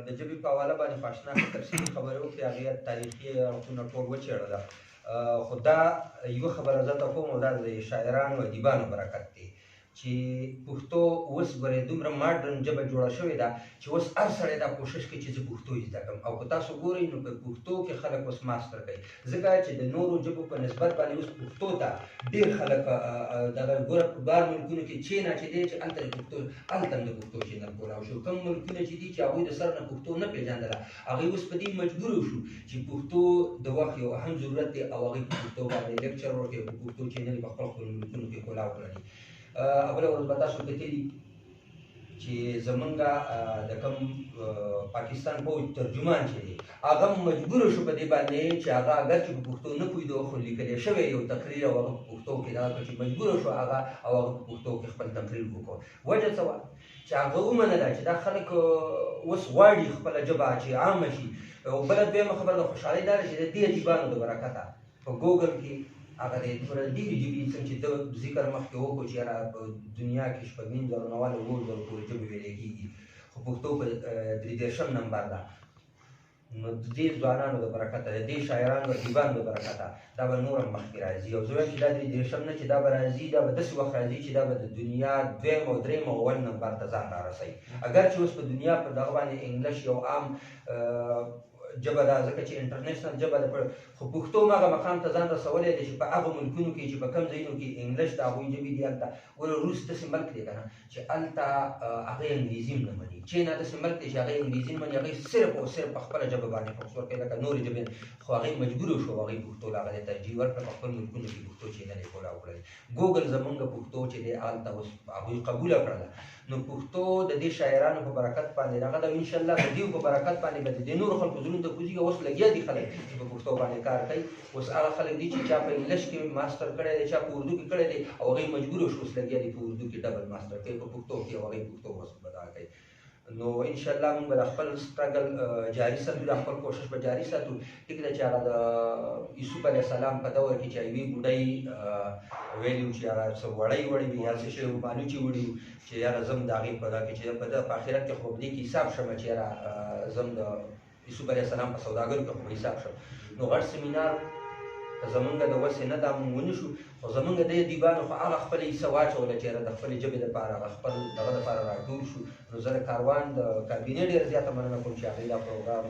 د ژبې په حواله باندې خو اشنا ښه تفصیلي خبرې وکړې، هغې تاریخي اړخونه ټول وڅېړله. خو دا یوه خبره زه ته کوم، او دا د شاعرانو ادیبانو برکت دی چې پښتو اوس ګورئ دومره ماډرن ژبه جوړه شوې ده چې اوس هر سړی دا کوشش کوي چې زه پښتو زده کړم. او که تاسو ګورئ نو په پښتو کې خلک اوس ماسټر کوي، ځکه چې د نورو ژبو په نسبت باندې اوس پښتو ته ډېر خلک دغه ګوره په بار ملکونو کې چینا چې دی چې هلته د پښتو هلته هم د پښتو چینل کولاو شو. کوم ملکونه چې دي چې هغوی د سر نه پښتو نه پېژندله، هغوی اوس په دې مجبور شو چې پښتو د وخت یو اهم ضرورت دی او هغوی په پښتو باندې لیکچر ورکوي، په پښتو چینل په خپل خپل ملکونو کې کولاو کړلي. اوله ورځ به تاسو کتلي چې زمونږ د کوم پاکستان پوځ ترجمان چې دی هغه مجبور شو په دې باندې چې هغه اگر چې په پښتو نه پوهېده خو لیکلی شوی یو تقریر او هغه په پښتو کې دغه کړ چې مجبور شو هغه او هغه په پښتو کې خپل تقریر وکړو. وجه څه وه چې هغه ومنله چې دا خلک اوس غواړي خپله ژبه چې عامه شي. او بله دویمه خبره د خوشحالۍ دا ده چې د دې ادیبانو د برکته په ګوګل کې هغه د ډېرې ژبې څنګه چې ده ذکر مخکې وکړو چې یاره په دنیا کې 95,000 نه 9,000 پورې ژبې ویلی کېږي، خو پښتو په 33 نمبر ده. نو د دې ځوانانو د برکته، د دې شاعرانو ادیبانو د برکته دا به نور هم مخکې راځي. او زه وایم چې دا 33 نه چې دا به راځي، دا به داسې وخت راځي چې دا به د دنیا 2 او 3 او 1 نمبر ته ځان رارسوي. اگر چې اوس په دنیا په دغه باندې انګلیش یو عام ژبه ده، ځکه چې انټرنیشنل ژبه ده، خو پښتو هم هغه مقام ته ځان رسولی دی چې په هغه ملکونو کې چې په کوم ځایونو کې انګلیش د هغوی ژبې دي، هلته ګوره روس داسې ملک دی که نه چې هلته هغوی انګریزي هم نه مني. چین داسې ملک دی چې هغوی انګریزي نه مني، هغوی صرف او صرف په خپله ژبه باندې فوکس ورکوي لکه نورې ژبې، خو هغوی مجبور شو هغوی پښتو له هغه ترجیح ورکړه، په خپل ملکونو کې پښتو چینل یې کولاو کړل. ګوګل زمونږ پښتو چې دی هلته اوس هغوی قبوله کړله. نو پښتو د دې شاعرانو په برکت باندې دغه ده، انشاءالله د دې په برکت باندې به د نورو خلکو زړونو ته کوزېږي. اوس لګیا دي خلک چې په پښتو باندې کار کوي. اوس هغه خلک دي چې چا په انګلیش کې ماسټر کړی دی، چا په اردو کې کړی دی، او هغوی مجبور شو اوس لګیا دي په اردو کې ډبل ماسټر کوي په پښتو کې، او هغوی پښتو اوس بدا کوي. نو انشاءالله موږ به د خپل سټرګل جاري ساتو، د خپل کوشش به جاري ساتو. ټیک ده چې هغه د یوسف علیه السلام په دور کې چې یوې بوډۍ ویلي وو چې هغه څه وړی وړی وي یا څه شی وو مالوچې وړي وو چې یاره زه هم د هغې په دغه کې چې په آخرت کې خو په دې کې حساب شمه چې یاره زه هم د یوسف علیه السلام په سوداګرو کې خو حساب شم. نو غټ سیمینار زمونږ د وسې نه دا مونږ ونه شو، خو زمونږ د ادیبانو خو هغه خپله حصه واچوله چې د خپلې ژبې دپاره هغه خپل دغه دپاره راټول شو. نو زه د کاروان د کابینې ډېره زیاته مننه کوم چې هغوی دا پروګرام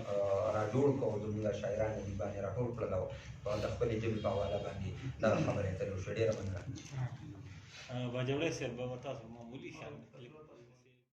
راجوړ کړو او زموږ شاعران ادیبان یې راټول کړل او د خپلې ژبې په حواله باندې دغه خبرې اترې وشوې. ډېره مننه. باجوړی صاحب به تاسو معمولي شان